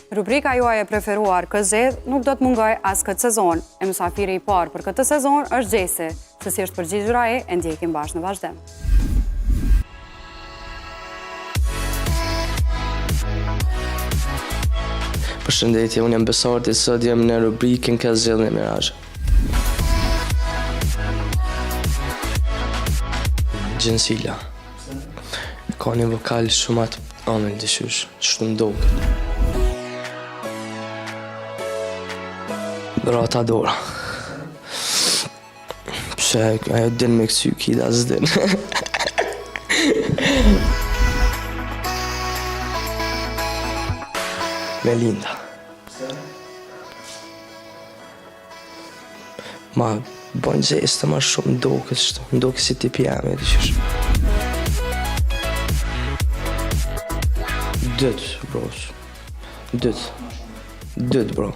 Rubrika juaj e preferuar Këzet nuk do të mungoj as këtë sezon. E mysafiri I parë për këtë sezon është Gjesi. Se si është përgjigjura e ndjekim bashkë në vazhdim. Përshëndetje, unë jam Besarti, sot jam në rubrikën Këzet në Mirazh. Gjensila. Ka një vokal shumë atë anën dëshysh, që të mdokët. Brata Dora. Pse ajo din me kësy kida s'din. Melinda. Ma bojnë zestë ma shumë ndokës si tipi jam e dëshysh. Dyt, bros. Dyt, bro.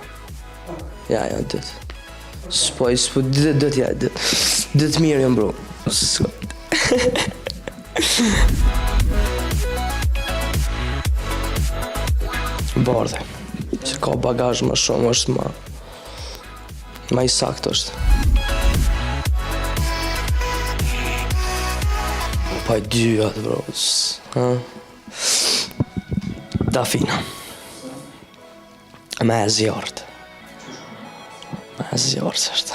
Ja, dyt. Dyt, ja, dyt. Dyt mirë jam, bro. Bardhe. Se ka bagazh ma shumë, është ma I sakt është. Pa I dyjat, bro. Dafina. Me e zjartë. Me e zjartë është.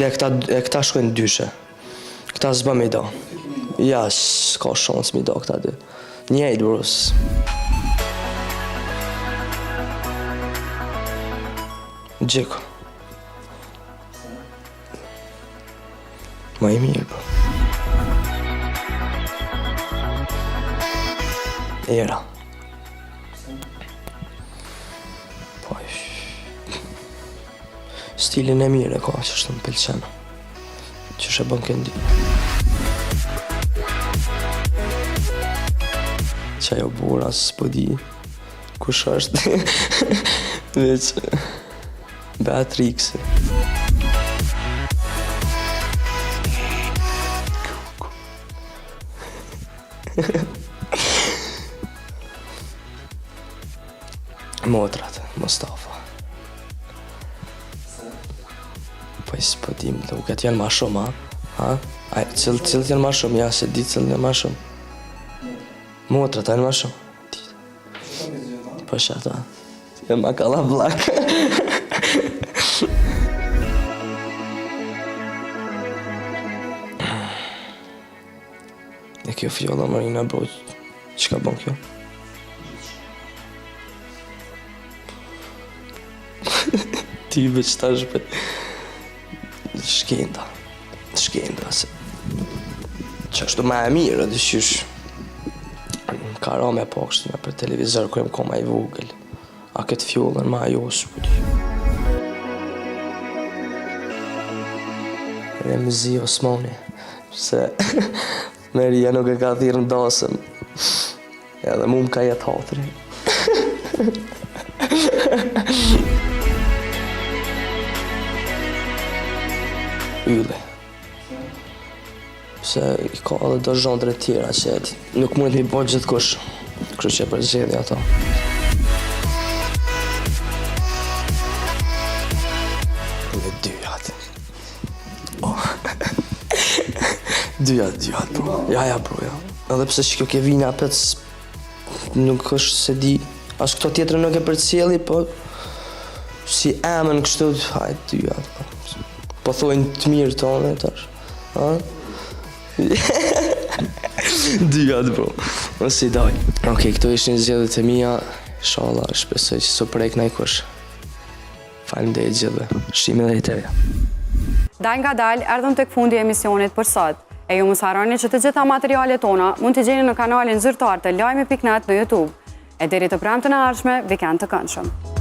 Dhe këta shkojnë dyshe. Këta s'ba me da. Ja, s'ka shansë me da këta dy. Njejt, bros. Gjeko. Ma I mirë, bro. Era. Po, stilin e mirë e ka, që është më pëlqenë. Që është e bën këndi. Që ajo bura s'po di kush është. Veç Beatrixi. Motrat, Mustafa. Po s'po dim, duket janë ma shumë, ha? Cilët janë ma shumë, ja, se di cilët janë ma shumë. Motrat janë ma shumë. Po shata, janë ma kalla blak. E kjo fjolla Marina, bro, që ka bon kjo? Ti veç tash për... Shkenda, se... Që është ma e mirë, dhe qysh... Ka ra me pakshtë me për televizor, kërëm ka ma I vogël. A këtë fjollën ma ajo s'po di. Remzi Osmani, se... Meria nuk e ka thirë në dasëm. Edhe mu m'ka jetë hatëri. Yle. Se I ka edhe do zhondre tjera që nuk mundet mi bërë gjithë kush. Kërë që për zhjedhja ato. Dhe dyjat. Dyjat, bro. Ja, bro, ja. Edhe pse që kjo ke vina apet nuk është se di. As këto tjetër nuk e për cjeli, po... Si emën kështu, hajt, dyjat, bro. Po thojnë të mirë tonë, tash. Ha? Dyjat, bro. Mos I daj. Okej, këto ishin zgjedhjet e mia. Inshallah, shpresoj që s'u prek ndaj kush. Faleminderit gjithëve. Shihemi edhe te. Dal nga dal, erdhëm tek fundi I emisionit për sot. E ju mos harroni që të gjitha materialet tona mund t'i gjeni në kanalin zyrtar të lajmi.net në YouTube. E deri të premten e ardhshme, vikend të këndshëm.